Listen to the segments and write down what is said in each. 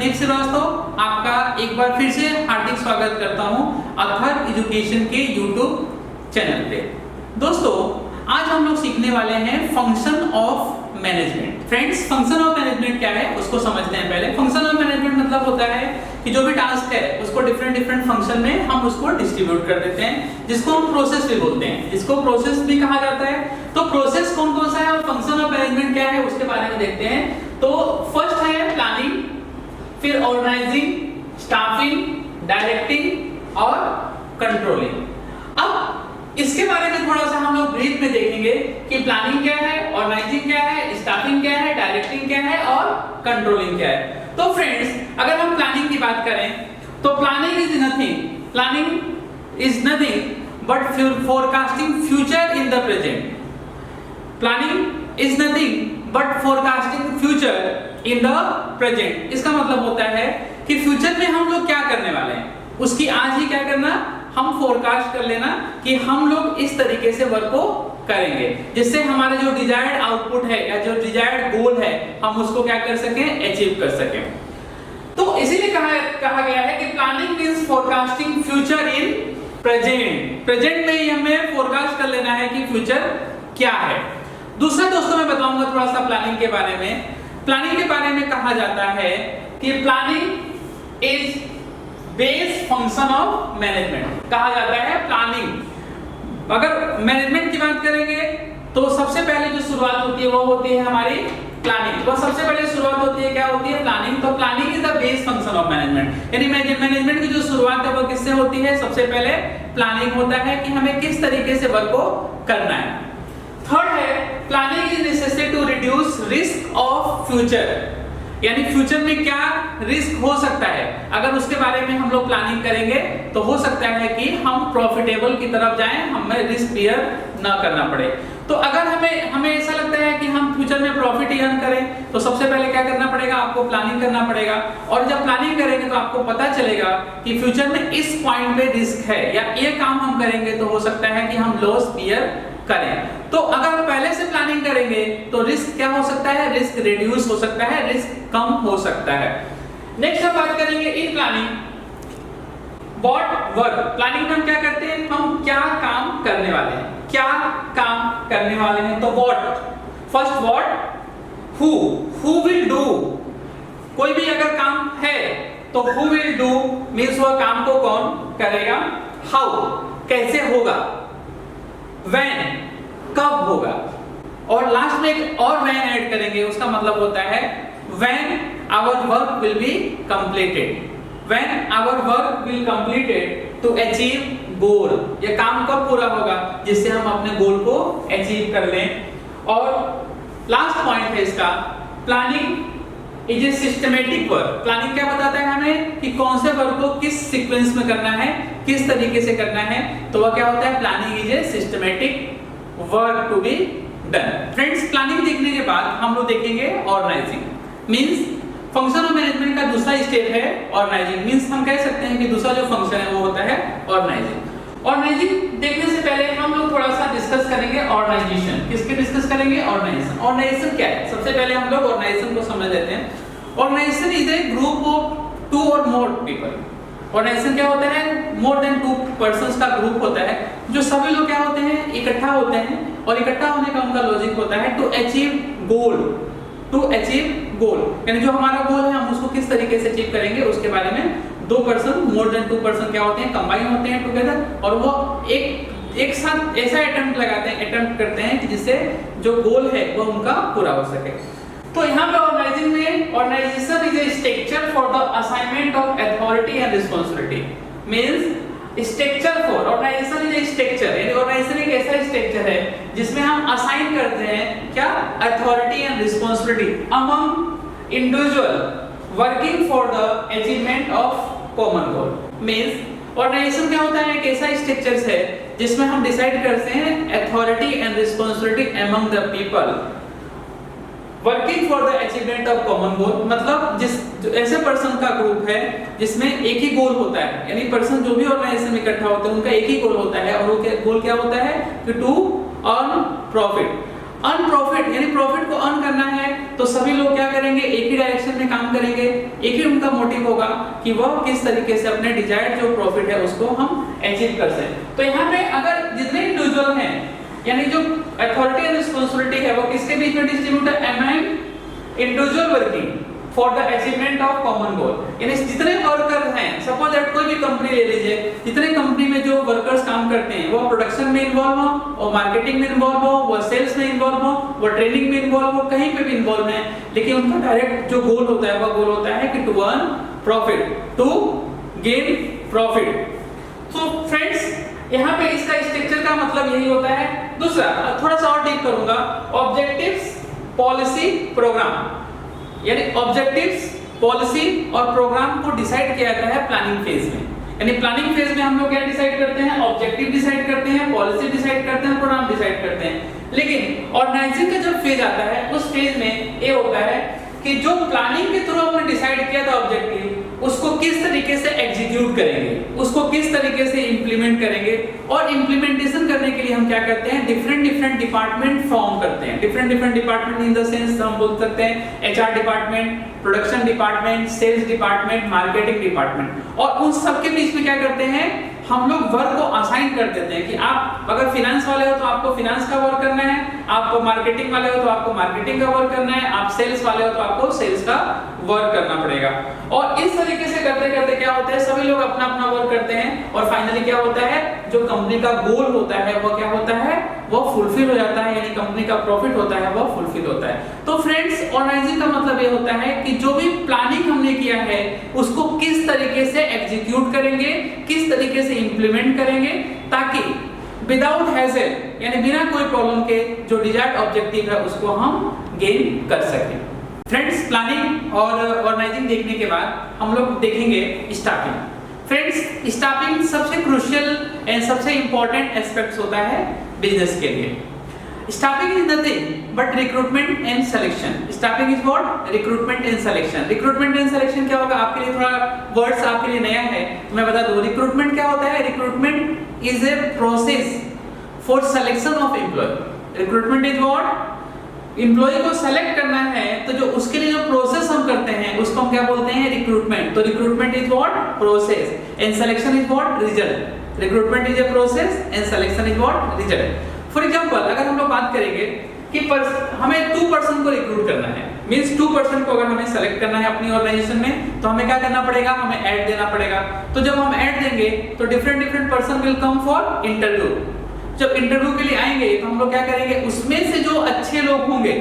संदीप श्रीवास्तव आपका एक बार फिर से हार्दिक स्वागत करता हूं अथर एजुकेशन के यूट्यूब चैनल पे। दोस्तों आज हम लोग सीखने वाले हैं function of management. Friends, function of management क्या है उसको समझते हैं पहले। फंक्शन ऑफ मैनेजमेंट मतलब होता है कि जो भी टास्क है उसको डिफरेंट फंक्शन में हम उसको डिस्ट्रीब्यूट कर देते हैं, जिसको हम प्रोसेस भी बोलते हैं, जिसको प्रोसेस भी कहा जाता है। तो प्रोसेस कौन कौन सा है और फंक्शन ऑफ मैनेजमेंट क्या है उसके बारे में देखते हैं। तो फर्स्ट है प्लानिंग, फिर ऑर्गेनाइजिंग, स्टाफिंग, डायरेक्टिंग और कंट्रोलिंग। अब इसके बारे में थोड़ा सा हम लोग ब्रीफ में देखेंगे कि प्लानिंग क्या है, ऑर्गेनाइजिंग क्या है, स्टाफिंग क्या है, डायरेक्टिंग क्या है और कंट्रोलिंग क्या है। तो फ्रेंड्स, अगर हम प्लानिंग की बात करें तो planning is nothing but forecasting future in the present. Planning is nothing but forecasting future in the present. इसका मतलब होता है कि फ्यूचर में हम लोग क्या करने वाले हैं उसकी आज ही क्या करना, हम फोरकास्ट कर लेना कि हम लोग इस तरीके से वर्क को करेंगे जिससे हमारा जो डिजायर्ड आउटपुट है या जो डिजायर्ड गोल है हम उसको क्या कर सकें, अचीव कर सकें। तो इसीलिए कहा गया है कि planning means forecasting future in present. Present में ही हमें फोरकास्ट कर लेना है कि फ्यूचर क्या है। दूसरा दोस्तों मैं बताऊंगा थोड़ा सा प्लानिंग के बारे में। प्लानिंग के बारे में कहा जाता है कि planning is base function of management. कहा जाता है प्लानिंग, अगर मैनेजमेंट की बात करेंगे तो सबसे पहले जो शुरुआत होती है वो होती है हमारी प्लानिंग। तो सबसे पहले शुरुआत होती है क्या होती है, प्लानिंग। तो planning is the base function of management, यानी मैनेजमेंट की जो शुरुआत है वो किससे होती है, सबसे पहले प्लानिंग होता है कि हमें किस तरीके से वर्क को करना है। थर्ड है planning is necessary to reduce risk of future, यानी फ्यूचर में क्या रिस्क हो सकता है, अगर उसके बारे में हम लोग प्लानिंग करेंगे तो हो सकता है कि हम प्रॉफिटेबल की तरफ जाएं, हमें रिस्क बियर ना करना पड़े। तो अगर हमें ऐसा लगता है कि हम फ्यूचर में प्रॉफिट ही अर्न करें तो सबसे पहले क्या करना पड़ेगा, आपको प्लानिंग करना पड़ेगा। और जब प्लानिंग करेंगे तो आपको पता चलेगा कि फ्यूचर में इस पॉइंट पे रिस्क है या ये काम हम करेंगे तो हो सकता है कि हम लॉस बियर करें। तो अगर पहले से प्लानिंग करेंगे तो रिस्क क्या हो सकता है, रिस्क रिड्यूस हो सकता है, रिस्क कम हो सकता है। नेक्स्ट हम बात करेंगे in planning what work. Planning में हम क्या करते हैं, हम क्या काम करने वाले हैं, क्या काम करने वाले हैं। तो what, first what, who will do. कोई भी अगर काम है तो हु विल डू मींस वह काम को कौन करेगा, हाउ कैसे होगा, व्हेन कब होगा, और लास्ट में एक और व्हेन ऐड करेंगे, उसका मतलब होता है when our work will be completed. When our work will completed to achieve goal, ये काम कब पूरा होगा जिससे हम अपने गोल को अचीव कर लें। और लास्ट पॉइंट है इसका, planning is a systematic work. Planning क्या बताता है हमें कि कौन से वर्क को किस सीक्वेंस में करना है, किस तरीके से करना है। तो वह क्या होता है, planning is a systematic work to be done. Friends, planning देखने के बाद हम लोग देखेंगे organising. Means function of management का दूसरा स्टेप है ऑर्गेनाइजिंग। मींस हम कह सकते हैं कि दूसरा जो फंक्शन है वो होता है ऑर्गेनाइजिंग। ऑर्गेनाइजिंग देखने से पहले हम लोग थोड़ा सा डिस्कस करेंगे ऑर्गेनाइजेशन। किसके डिस्कस करेंगे, ऑर्गेनाइजेशन। ऑर्गेनाइजेशन क्या है, सबसे पहले हम लोग ऑर्गेनाइजेशन को समझ लेते हैं। Organisation is a group of two or more people. Organisation क्या होता है, मोर देन टू पर्संस का ग्रुप होता है जो सभी लोग क्या होते हैं, इकट्ठा होते हैं। और इकट्ठा होने का उनका लॉजिक होता है to achieve goal, to achieve goal, यानी जो हमारा गोल है हम उसको किस तरीके से अचीव करेंगे उसके बारे में। दो person, more than two person क्या होते हैं, कंबाइन होते हैं टुगेदर, और वो एक साथ ऐसा अटेम्प्ट करते हैं कि जिससे जो गोल है वो उनका पूरा हो सके। तो यहाँ पे ऑर्गेनाइजिंग में organisation is a structure for the assignment of authority and responsibility. Means structure for organisation is a structure, यानी ऑर्गेनाइजेशन एक ऐसा स्ट्रक्चर है जिसमें हम असाइन करते हैं क्या, authority and responsibility among individual working for the achievement of common goal. Means organisation क्या होता है, एक ऐसा स्ट्रक्चर है जिसमें हम डिसाइड करते हैं authority and responsibility among the people working for the achievement of common गोल। मतलब जिस ऐसे पर्सन का ग्रुप है जिसमें एक ही गोल होता है, यानी पर्सन जो भी ऑर्गेनाइजेशन में इकट्ठा होते हैं उनका एक ही गोल होता है, और वो गोल क्या होता है कि to earn profit. Earn profit यानी प्रॉफिट को अर्न करना है तो सभी लोग क्या करेंगे, एक ही डायरेक्शन में काम करेंगे, एक ही उनका मोटिव होगा कि वह किस तरीके से अपने डिजायर्ड जो प्रॉफिट है उसको हम अचीव कर सकें। तो यहाँ पे अगर जितने इंडिविजुअल हैं, यानी जो अथॉरिटी एंड रिस्पांसिबिलिटी है वो किसके बीच में डिस्ट्रीब्यूट है, among individual working for the achievement of common गोल। यानी जितने वर्कर हैं, सपोज दैट कोई भी कंपनी ले लीजिए, जितने कंपनी में जो वर्कर्स काम करते हैं वो प्रोडक्शन में इन्वॉल्व हो, वो मार्केटिंग में इन्वॉल्व हो, वो सेल्स में इन्वॉल्व हो, वो ट्रेनिंग में इन्वॉल्व हो, कहीं पे भी इन्वॉल्व है, लेकिन उनका डायरेक्ट जो गोल होता है वो गोल होता है कि to earn profit, to gain profit. तो फ्रेंड्स यहाँ पे इसका स्ट्रक्चर का मतलब यही होता है। दूसरा थोड़ा सा और डीप करूंगा, ऑब्जेक्टिव्स, पॉलिसी, प्रोग्राम। यानी ऑब्जेक्टिव्स, पॉलिसी और प्रोग्राम को डिसाइड किया जाता है प्लानिंग फेज में। यानी प्लानिंग फेज में हम लोग क्या डिसाइड करते हैं, ऑब्जेक्टिव डिसाइड करते हैं, पॉलिसी डिसाइड करते हैं, प्रोग्राम डिसाइड करते हैं। लेकिन ऑर्गेनाइजिंग का जब फेज आता है उस फेज में ये होता है कि जो प्लानिंग के थ्रू हमने डिसाइड किया था ऑब्जेक्टिव, उसको किस तरीके से एग्जीक्यूट करेंगे, उसको किस तरीके से इंप्लीमेंट करेंगे। और इंप्लीमेंटेशन करने के लिए हम क्या करते हैं, डिफरेंट डिपार्टमेंट फॉर्म करते हैं। Different department in the sense हम बोल सकते हैं HR department, production department, sales department, marketing department. और उन सबके बीच में क्या करते हैं, हम लोग वर्क को असाइन कर देते हैं कि आप अगर फिनेंस वाले हो तो आपको फिनेंस का वर्क करना है, आप मार्केटिंग वाले हो तो आपको मार्केटिंग का वर्क करना है, आप सेल्स वाले हो तो आपको सेल्स का वर्क करना पड़ेगा। और इस तरीके से करते करते क्या होता है, सभी लोग अपना अपना वर्क करते हैं और फाइनली क्या होता है, जो कंपनी का गोल होता है वो क्या होता है, वो फुलफिल हो जाता है, यानी कंपनी का प्रॉफिट होता है वो फुलफिल होता है। तो फ्रेंड्स, ऑर्गेनाइजिंग का मतलब ये होता है कि जो भी प्लानिंग हमने किया है उसको किस तरीके से एग्जीक्यूट करेंगे, किस तरीके से इंप्लीमेंट करेंगे, ताकि विदाउट हैसल, यानी बिना कोई प्रॉब्लम के जो डिजायर्ड ऑब्जेक्टिव है उसको हम गेन कर सकें। फ्रेंड्स, प्लानिंग और ऑर्गेनाइजिंग देखने के बाद हम लोग देखेंगे स्टाफिंग। फ्रेंड्स, स्टाफिंग सबसे क्रूशियल एंड सबसे इंपॉर्टेंट एस्पेक्ट्स होता है बिजनेस के लिए। Staffing is nothing but recruitment and selection. Staffing is what, recruitment and selection. Recruitment and selection क्या होगा, आपके लिए थोड़ा वर्ड्स आपके लिए नया है, मैं बता दूं। रिक्रूटमेंट क्या होता है, recruitment is a process for selection of employee. Recruitment is what, employee को सेलेक्ट करना है तो जो उसके लिए जो प्रोसेस हम करते हैं उसको हम क्या बोलते हैं, रिक्रूटमेंट। तो recruitment is what, process, and selection is what, result. Recruitment is a process and selection is what, result. For example, अगर हम लोग बात करेंगे कि हमें 2 पर्सन को रिक्रूट करना है, मींस 2 पर्सन को अगर हमें सेलेक्ट करना है अपनी ऑर्गेनाइजेशन में, तो हमें क्या करना पड़ेगा, हमें ऐड देना पड़ेगा। तो जब हम ऐड देंगे तो different person will come for interview. जब इंटरव्यू के लिए आएंगे तो हम लोग क्या करेंगे, उसमें से जो अच्छे लोग होंगे,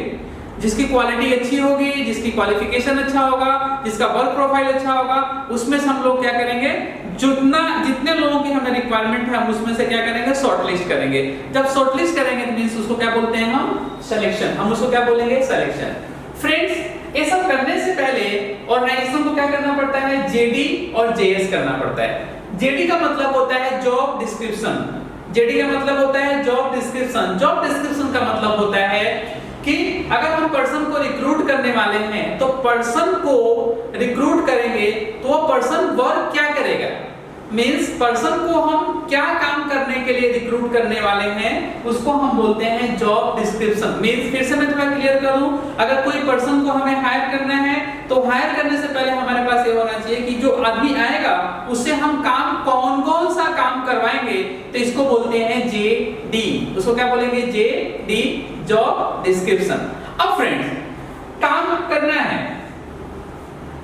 जिसकी क्वालिटी अच्छी होगी, जिसकी क्वालिफिकेशन अच्छा होगा, जिसका वर्क प्रोफाइल अच्छा होगा, उसमें से हम लोग क्या करेंगे, जितने लोगों की हमें रिक्वायरमेंट है हम उसमें से क्या करेंगे, शॉर्टलिस्ट करेंगे। जब शॉर्टलिस्ट करेंगे तो मींस उसको क्या बोलते हैं हम, सिलेक्शन। हम उसको क्या बोलेंगे, सिलेक्शन। फ्रेंड्स, ये सब करने से पहले ऑर्गेनाइजेशन को क्या करना पड़ता है, जेडी और जेएस करना पड़ता है। जेडी का मतलब होता है जॉब डिस्क्रिप्शन। जेडी का मतलब होता है जॉब डिस्क्रिप्शन। जॉब डिस्क्रिप्शन का मतलब होता है कि अगर हम पर्सन को रिक्रूट करने वाले हैं तो पर्सन को रिक्रूट करेंगे तो वो पर्सन वर्क क्या करेगा, मींस पर्सन को हम क्या काम करने के लिए रिक्रूट करने वाले हैं उसको हम बोलते हैं जॉब डिस्क्रिप्शन। मींस फिर से मैं थोड़ा क्लियर करूं, अगर कोई पर्सन को हमें हायर करना है तो हायर करने से पहले हमारे पास ये होना चाहिए कि जो आदमी आएगा उससे हम काम कौन सा काम करवाएंगे, तो इसको बोलते हैं जेडी। उसको क्या बोलेंगे, जेडी, जॉब डिस्क्रिप्शन। अब फ्रेंड्स, काम करना है,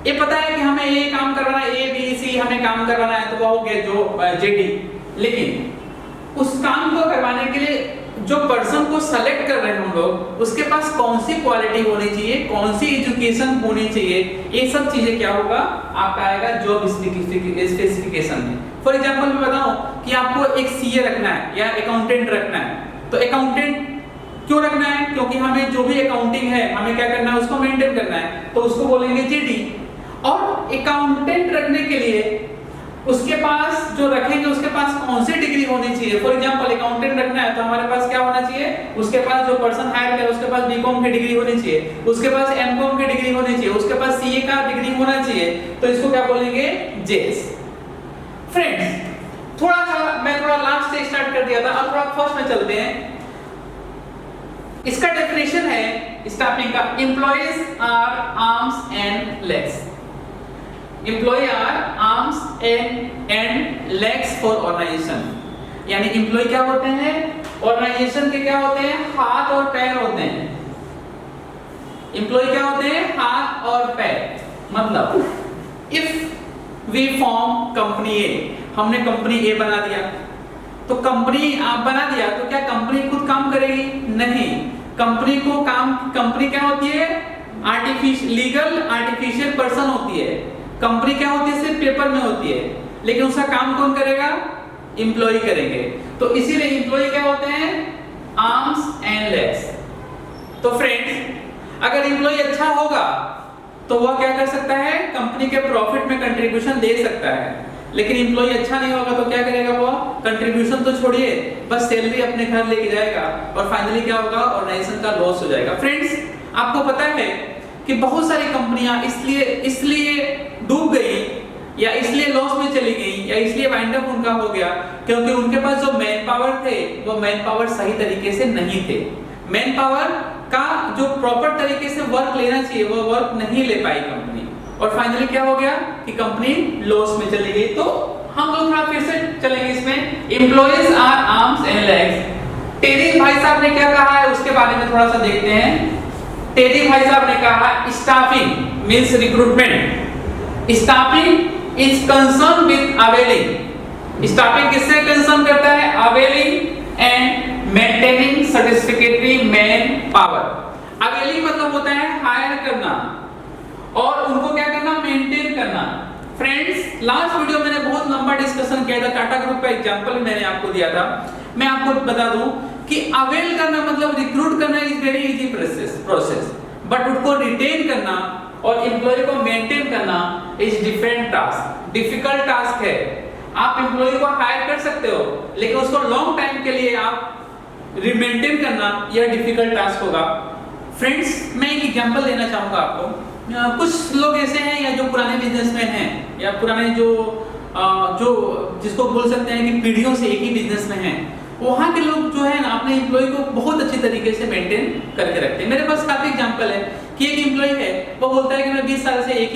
ये पता है कि हमें ये काम करवाना है, ए बी सी हमें काम करवाना है, तो वो हो गया जो जेडी। लेकिन उस काम को करवाने के लिए जो पर्सन को सेलेक्ट कर रहे हैं हम लोग, उसके पास कौन सी क्वालिटी होनी चाहिए, कौन सी एजुकेशन होनी चाहिए, ये सब चीजें क्या होगा, आपका आएगा जॉब स्पेसिफिकेशन में। फॉर एग्जांपल मैं बताऊं कि आपको एक सीए रखना है या अकाउंटेंट रखना है, तो अकाउंटेंट क्यों रखना है, क्योंकि हमें जो भी अकाउंटिंग है हमें क्या करना है, उसको मेंटेन करना है, तो उसको बोलेंगे जेडी। और अकाउंटेंट रखने के लिए उसके पास जो रखेंगे उसके पास कौन सी डिग्री होनी चाहिए। फॉर एग्जांपल अकाउंटेंट रखना है तो हमारे पास क्या होना चाहिए, उसके पास जो पर्सन हायर किया उसके पास बीकॉम की डिग्री होनी चाहिए, उसके पास एमकॉम की डिग्री होनी चाहिए, उसके पास सीए का डिग्री होना चाहिए, तो इसको क्या बोलेंगे, जेएस। फ्रेंड्स, मैं थोड़ा लास्ट से स्टार्ट कर दिया था, अब थोड़ा फर्स्ट में चलते हैं। इसका डेफिनेशन है स्टाफिंग का, employees are arms and legs. Employee are arms and legs for organisation. यानी एम्प्लॉय क्या होते हैं, ऑर्गेनाइजेशन के क्या होते हैं, हाथ और पैर होते हैं। एम्प्लॉय क्या होते हैं, हाथ और पैर। मतलब इफ वी फॉर्म कंपनी ए, हमने कंपनी ए बना दिया, तो कंपनी आप बना दिया तो क्या कंपनी खुद काम करेगी? नहीं, कंपनी को काम, कंपनी क्या होती है, लीगल आर्टिफिशियल पर्सन होती है। कंपनी क्या होती है, सिर्फ पेपर में होती है, लेकिन उसका काम कौन करेगा, एम्प्लॉय करेंगे। तो इसीलिए एम्प्लॉय क्या होते हैं, आर्म्स एंड लेग्स। तो फ्रेंड्स, अगर एम्प्लॉय अच्छा होगा तो वह क्या कर सकता है, कंपनी के प्रॉफिट में कंट्रीब्यूशन दे सकता है। लेकिन एम्प्लॉय अच्छा नहीं होगा तो क्या करेगा, वो कंट्रीब्यूशन तो छोड़िए, बस सैलरी अपने घर लेके जाएगा और फाइनली क्या होगा, ऑर्गेनाइजेशन का लॉस हो जाएगा। फ्रेंड्स, आपको पता है कि बहुत सारी कंपनियां इसलिए डूब गई या इसलिए लॉस में चली गई या इसलिए वाइंड अप उनका हो गया क्योंकि उनके पास जो मैन पावर थे वो मैन पावर सही तरीके से नहीं थे। मैन पावर का जो प्रॉपर तरीके से वर्क लेना चाहिए वो वर्क नहीं ले पाई कंपनी, और फाइनली क्या हो गया कि कंपनी लॉस में चली गई। तो हम लोग थोड़ा फिर से चलेंगे इसमें, employees are arms and legs. टेरी भाई साहब ने क्या कहा है उसके बारे में थोड़ा सा देखते हैं। टेरी भाई साहब ने कहा staffing means recruitment. Staffing is concern with availing. Staffing किससे कंसर्न करता है, availing and maintaining satisfactory man power. Availing मतलब होता है हायर करना और उनको क्या करना, मेंटेन करना। फ्रेंड्स, लास्ट वीडियो मैंने बहुत लंबा डिस्कशन किया था, टाटा ग्रुप का एग्जांपल मैंने आपको दिया था। मैं आपको बता दूं कि अवेल करना मतलब रिक्रूट करना is very easy process, but उनको रिटेन करना और एम्प्लॉय को मेंटेन करना is different task, difficult task है। आप एम्प्लॉय को हायर कर सकते हो लेकिन उसको लॉन्ग टाइम के लिए आप मेंटेन करना यह डिफिकल्ट टास्क होगा। फ्रेंड्स, मैं एक एग्जांपल देना चाहूंगा आपको। कुछ लोग ऐसे हैं या जो पुराने बिजनेसमैन हैं या पुराने जो जिसको बोल सकते हैं कि पीढ़ियों से एक ही बिजनेस में हैं, वहाँ के लोग जो है ना अपने एम्प्लॉय को बहुत अच्छी तरीके से मेंटेन करके रखते हैं। मेरे पास काफी एग्जांपल है कि एक एम्प्लॉय है, वो बोलता है कि मैं 20 साल से एक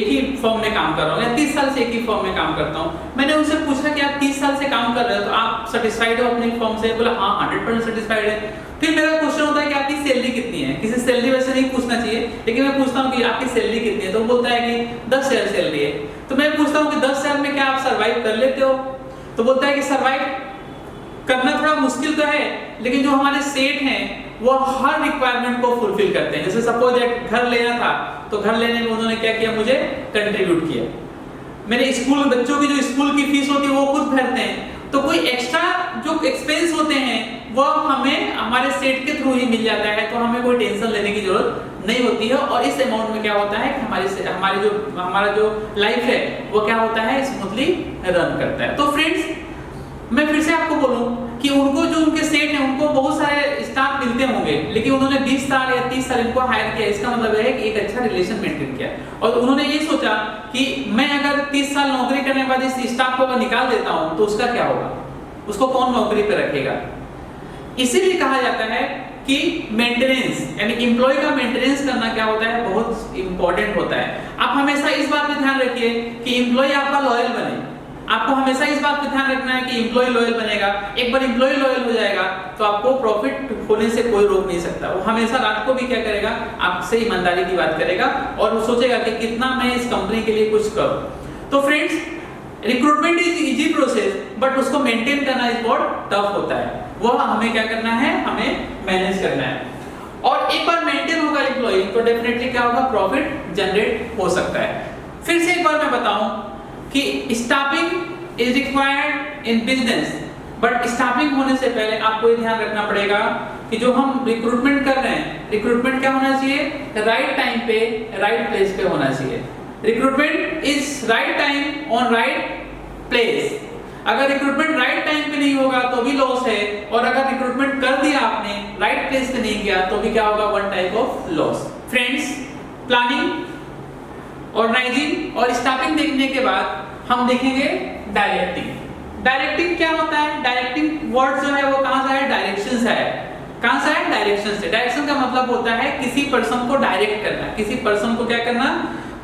ही फर्म में काम कर रहा हूँ या 30 साल से एक ही फर्म में काम करता हूँ। मैंने उनसे पूछा कि आप 30 साल से काम कर रहे हो तो आप सेटिस्फाइड हो अपनी फर्म से? बोला हाँ 100% सेटिस्फाइड है। फिर मेरा क्वेश्चन होता है कि आपकी सैलरी कितनी है? किसी सैलरी वैसे नहीं पूछना चाहिए, लेकिन मैं पूछता हूँ कि आपकी सैलरी कितनी है, तो वो बोलता है कि 10,000 सैलरी है। तो मैं पूछता हूँ कि 10,000 में क्या आप सर्वाइव कर लेते हो? तो बोलता है कि सर्वाइव करना थोड़ा मुश्किल तो है, लेकिन जो हमारे सेठ हैं वो हर रिक्वायरमेंट को फुलफिल करते हैं। जैसे सपोज एक घर लेना था तो घर लेने में उन्होंने क्या किया, मुझे कंट्रीब्यूट किया। मेरे स्कूल बच्चों की जो स्कूल की फीस होती है वो खुद भरते हैं। तो कोई एक्स्ट्रा जो एक्सपेंस होते हैं वो हमें हमारे सेठ के थ्रू ही मिल जाता है, तो हमें कोई टेंशन लेने की जरूरत नहीं होती है। और इस अमाउंट में क्या होता है कि हमारा जो लाइफ है वो क्या होता है, स्मूथली रन करता है। तो फ्रेंड्स, मैं फिर से आपको बोलूं कि उनको जो उनके सेठ हैं उनको बहुत सारे स्टाफ मिलते होंगे, लेकिन उन्होंने 20 साल या 30 साल इनको हायर किया। इसका मतलब है कि एक अच्छा रिलेशन मेंटेन किया और उन्होंने ये सोचा कि मैं अगर 30 साल नौकरी करने के बाद इस स्टाफ को निकाल देता हूं तो उसका क्या होगा, उसको कौन नौकरी पे रखेगा। इसीलिए कहा जाता है कि मेंटेनेंस यानी एम्प्लॉय का मेंटेनेंस करना क्या होता है, बहुत इंपॉर्टेंट होता है। आप हमेशा इस बात पे ध्यान रखिए कि एम्प्लॉय आपका लॉयल बने। आपको हमेशा इस बात पे ध्यान रखना है कि एम्प्लॉय लॉयल बनेगा। एक बार एम्प्लॉय लॉयल हो जाएगा तो आपको प्रॉफिट होने से कोई रोक नहीं सकता। वो हमेशा रात को भी क्या करेगा, आपसे ईमानदारी की बात करेगा और वो सोचेगा कि कितना मैं इस कंपनी के लिए कुछ करूं। तो friends, recruitment is easy process, but उसको मेंटेन करना इज बहुत टफ होता है। वो हमें क्या करना है, हमें मैनेज करना है। और एक बार मेंटेन होगा एम्प्लॉय तो डेफिनेटली क्या होगा, प्रॉफिट जनरेट हो सकता है। फिर से एक बार मैं बताऊं कि staffing is required in business, but staffing होने से पहले आपको ये ध्यान रखना पड़ेगा कि जो हम रिक्रूटमेंट कर रहे हैं, रिक्रूटमेंट क्या होना चाहिए, राइट टाइम पे राइट प्लेस पे होना चाहिए। Recruitment is right time on right place. अगर रिक्रूटमेंट राइट टाइम पे नहीं होगा तो भी लॉस है, और अगर रिक्रूटमेंट कर दिया आपने राइट प्लेस पे नहीं किया तो भी क्या होगा, one type of loss. Friends, planning, organising और स्टाफिंग देखने के बाद हम देखेंगे डायरेक्टिंग। डायरेक्टिंग क्या होता है, डायरेक्टिंग वर्ड जो है वो कहां से है, डायरेक्शन से है। कहां से है? डायरेक्शन से। डायरेक्शन का मतलब होता है किसी पर्सन को डायरेक्ट करना, किसी पर्सन को क्या करना,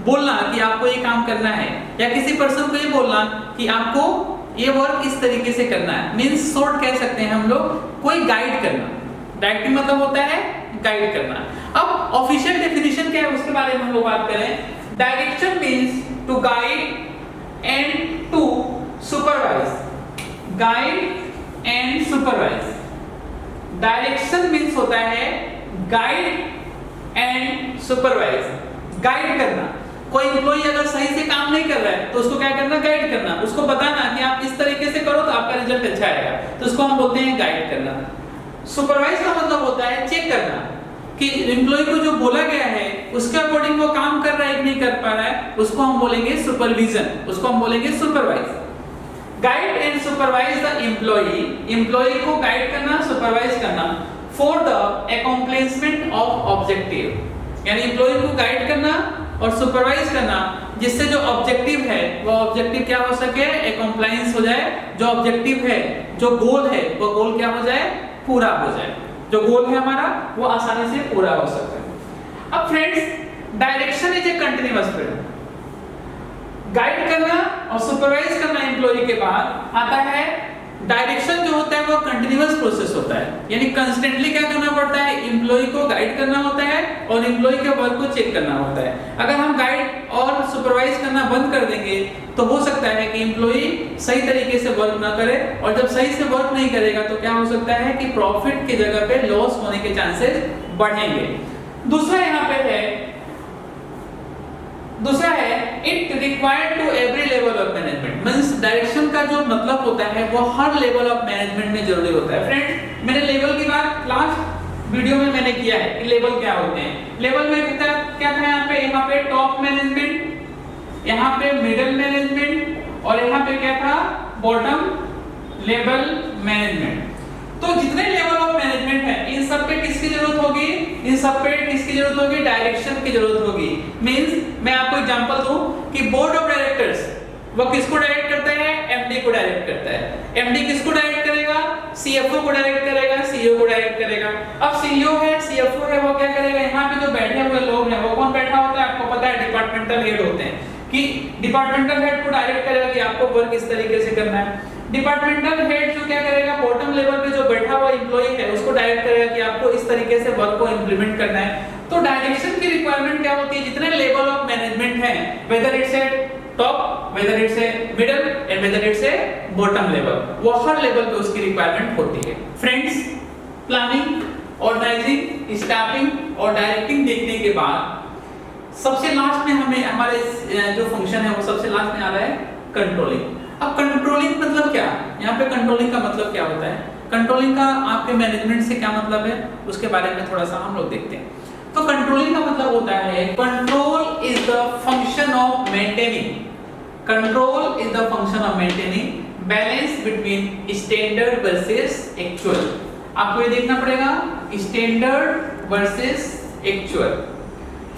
बोलना कि आपको ये काम करना है, या किसी पर्सन को ये बोलना कि आपको ये वर्क इस तरीके से करना है। मींस शॉर्ट कह सकते हैं हम लोग, कोई गाइड करना। डायरेक्टिंग मतलब होता है गाइड करना। अब ऑफिशियल डेफिनेशन क्या है उसके बारे में हम लोग बात करें। Direction means to guide and to supervise. Guide and supervise. Direction means होता है गाइड एंड सुपरवाइज। गाइड करना, कोई एम्प्लॉय अगर सही से काम नहीं कर रहा है तो उसको क्या करना, गाइड करना, उसको बताना कि आप इस तरीके से करो तो आपका रिजल्ट अच्छा आएगा, तो उसको हम बोलते हैं गाइड करना। सुपरवाइज का मतलब होता है चेक करना कि एम्प्लॉय को जो बोला गया है उसके अकॉर्डिंग वो काम कर रहा है कि नहीं कर पा रहा है, उसको हम बोलेंगे सुपरविजन, उसको हम बोलेंगे supervise. Guide and supervise the employee, employee को गाइड करना, सुपरवाइज करना for the accomplishment of objective, यानी एम्प्लॉय को गाइड करना और सुपरवाइज करना जिससे जो ऑब्जेक्टिव है वो ऑब्जेक्टिव क्या हो सके, अकॉम्प्लायंस हो जाए। जो ऑब्जेक्टिव है, जो गोल है, वो गोल क्या हो जाए, पूरा हो जाए। जो गोल है हमारा वो आसानी से पूरा हो सकता है। अब friends, direction is a continuous friend. Guide करना और सुपरवाइज करना एम्प्लॉय के बाद आता है डायरेक्शन, जो होता है वो कंटीन्यूअस प्रोसेस होता है, यानी कंस्टेंटली क्या करना पड़ता है, एम्प्लॉय को गाइड करना होता है और एम्प्लॉय के वर्क को चेक करना होता है। अगर हम गाइड और सुपरवाइज करना बंद कर देंगे तो हो सकता है कि एम्प्लॉय सही तरीके से वर्क ना करे, और जब सही से वर्क नहीं करेगा तो क्या हो सकता है कि प्रॉफिट की जगह पे लॉस होने के चांसेस बढ़ेंगे। दूसरा यहाँ पे है it required to every level of management. Means direction का जो मतलब होता है वो हर लेवल ऑफ मैनेजमेंट में जरूरी होता है। फ्रेंड्स, मैंने लेवल की बात लास्ट वीडियो में मैंने किया है कि लेवल क्या होते हैं। लेवल में क्या था यहाँ पे टॉप मैनेजमेंट, यहाँ पे मिडिल मैनेजमेंट और यहाँ पे क्या था, बॉटम लेवल मैनेजमेंट। तो जितने लेवल ऑफ मैनेजमेंट है इन सब पे किसकी जरूरत होगी, इन सब पे किसकी जरूरत होगी, डायरेक्शन की जरूरत होगी। मींस मैं आपको एग्जांपल दूं कि बोर्ड ऑफ डायरेक्टर्स वो किसको डायरेक्ट करता है, एमडी को डायरेक्ट करता है। एमडी किसको डायरेक्ट करेगा, सीएफओ को डायरेक्ट करेगा, सीईओ को डायरेक्ट करेगा। अब सीईओ है, सीएफओ है, वो क्या करेगा, यहाँ पे जो बैठे हुए लोग हैं वो कौन बैठा होता है, आपको पता है डिपार्टमेंटल हेड होते हैं, कि डिपार्टमेंटल हेड को डायरेक्ट करेगा कि आपको वर्क इस तरीके से करना है। डिपार्टमेंटल हेड जो क्या करेगा, बॉटम लेवल पे जो बैठा हुआ एम्प्लॉय है उसको डायरेक्ट करेगा कि आपको इस तरीके से वर्क को इंप्लीमेंट करना है। तो डायरेक्शन की रिक्वायरमेंट क्या होती है, जितने लेवल ऑफ मैनेजमेंट है, whether it's a top, whether it's a middle and whether it's a bottom level, वो हर लेवल पे उसकी रिक्वायरमेंट होती है। फ्रेंड्स, प्लानिंग, ऑर्गेनाइजिंग, स्टाफिंग और डायरेक्टिंग देखने के बाद सबसे लास्ट में हमें हमारे जो फंक्शन है वो सबसे लास्ट में आ रहा है कंट्रोलिंग। अब कंट्रोलिंग मतलब क्या, यहाँ पे कंट्रोलिंग का मतलब क्या होता है, कंट्रोलिंग का आपके मैनेजमेंट से क्या मतलब है उसके बारे में थोड़ा सा हम लोग देखते हैं। तो कंट्रोलिंग का मतलब होता है control is the function of maintaining, control is the function of maintaining balance between standard versus actual. आपको ये देखना पड़ेगा स्टैंडर्ड वर्सेस एक्चुअल।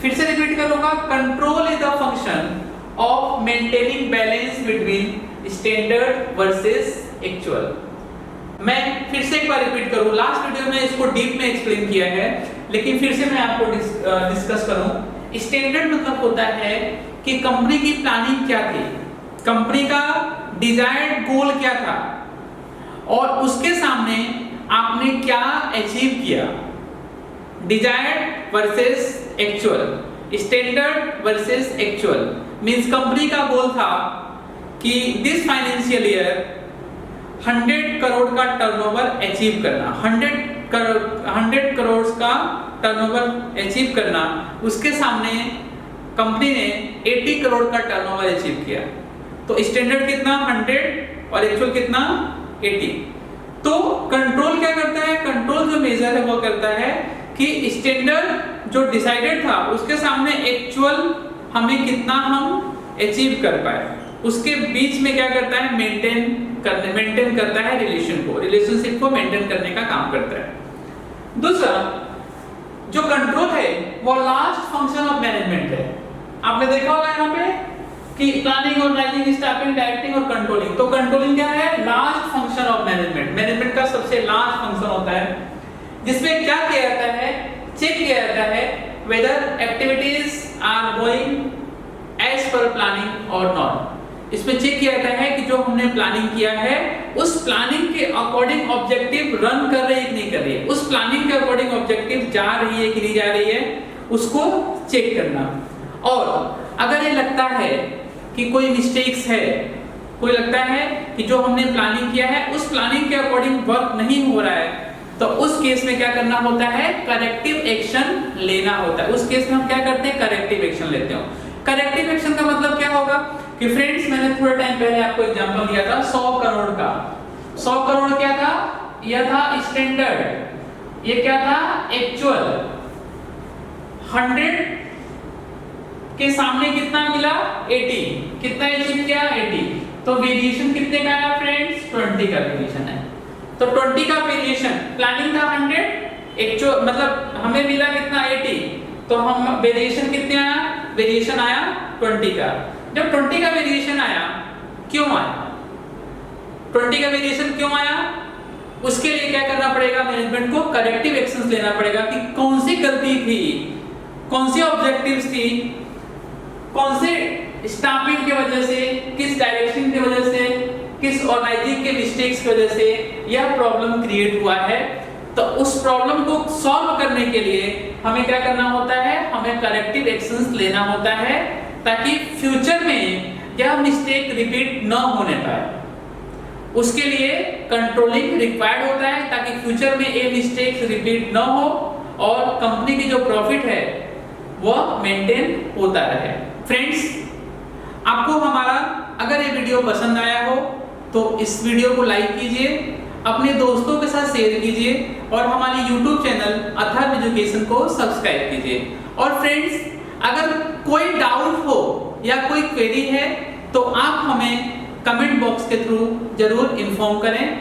फिर से रिपीट करूंगा, control is the function of maintaining balance between standard versus actual. मैं फिर से एक बार रिपीट करूं, लास्ट वीडियो में इसको डीप में एक्सप्लेन किया है, लेकिन फिर से मैं आपको डिस्कस करूं। स्टैंडर्ड मतलब होता है कि कंपनी की प्लानिंग क्या थी, कंपनी का डिजायर्ड गोल क्या था और उसके सामने आपने क्या अचीव किया। Desired versus actual, standard versus actual means company का गोल था कि दिस फाइनेंशियल ईयर 100 करोड़ का टर्नओवर अचीव करना, 100 करोड़ का टर्नओवर अचीव करना। उसके सामने कंपनी ने 80 करोड़ का टर्नओवर अचीव किया, तो स्टैंडर्ड कितना 100 और एक्चुअल कितना 80। तो कंट्रोल क्या करता है, कंट्रोल जो मेजर है वो करता है कि स्टैंडर्ड जो डिसाइडेड था उसके सामने एक्चुअल हमें कितना हम अचीव कर पाए, उसके बीच में क्या करता है मेंटेन करता है रिलेशनशिप को मेंटेन करने का काम करता है। दूसरा जो कंट्रोल है वो लास्ट फंक्शन ऑफ मैनेजमेंट है। आपने देखा होगा यहाँ पे कि प्लानिंग, ऑर्गेनाइजिंग, स्टाफिंग, डायरेक्टिंग और कंट्रोलिंग। तो कंट्रोलिंग क्या है, last function of management, management का सबसे लास्ट फंक्शन होता है। जिसमें क्या किया जाता है, चेक किया जाता है whether activities are going as per planning or not. इसमें चेक किया जाता है कि जो हमने प्लानिंग किया है उस प्लानिंग के अकॉर्डिंग ऑब्जेक्टिव रन कर रही है कि नहीं कर रही है, उस प्लानिंग के अकॉर्डिंग ऑब्जेक्टिव जा रही है कि नहीं जा रही है, उसको चेक करना। और अगर ये लगता है कि कोई मिस्टेक्स है, कोई लगता है कि जो हमने प्लानिंग किया है उस प्लानिंग के अकॉर्डिंग वर्क नहीं हो रहा है, तो उस केस में क्या करना होता है, करेक्टिव एक्शन लेना होता है। उस केस में हम क्या करते हैं, करेक्टिव एक्शन लेते हैं। करेक्टिव एक्शन का मतलब क्या होगा कि फ्रेंड्स मैंने थोड़ा टाइम पहले आपको एग्जांपल दिया था 100 करोड़ का। 100 करोड़ क्या था, यह था स्टैंडर्ड, ये क्या था एक्चुअल। 100 के सामने कितना मिला 80, कितना अचीव किया 80, तो वेरिएशन कितने का आया फ्रेंड्स, 20 का वेरिएशन है। तो 20 का वेरिएशन, प्लानिंग था 100, एक्चुअल मतलब हमें मिला कितना 80, तो हम वेरिएशन कितने आया, वेरिएशन आया 20 का। जब 20 का वेरिएशन आया, क्यों आया 20 का वेरिएशन क्यों आया, उसके लिए क्या करना पड़ेगा, मैनेजमेंट को करेक्टिव एक्शंस लेना पड़ेगा कि कौन सी गलती थी, कौन सी ऑब्जेक्टिव्स थी, कौन से स्टाफिंग की वजह से, किस डायरेक्शन की वजह से, किस ऑर्गेनाइजिंग के मिस्टेक्स की वजह से यह प्रॉब्लम क्रिएट हुआ है। तो उस प्रॉब्लम को सॉल्व करने के लिए हमें क्या करना होता है, हमें करेक्टिव एक्शंस लेना होता है ताकि फ्यूचर में यह मिस्टेक रिपीट न होने पाए। उसके लिए कंट्रोलिंग रिक्वायर्ड होता है ताकि फ्यूचर में ये मिस्टेक्स रिपीट न हो और कंपनी की जो प्रॉफिट है वह मेंटेन होता रहे। फ्रेंड्स, आपको हमारा अगर ये वीडियो पसंद आया हो तो इस वीडियो को लाइक कीजिए, अपने दोस्तों के साथ शेयर कीजिए और हमारे YouTube चैनल अथर्व एजुकेशन को सब्सक्राइब कीजिए। और फ्रेंड्स, अगर कोई डाउट हो या कोई क्वेरी है तो आप हमें कमेंट बॉक्स के थ्रू जरूर इन्फॉर्म करें।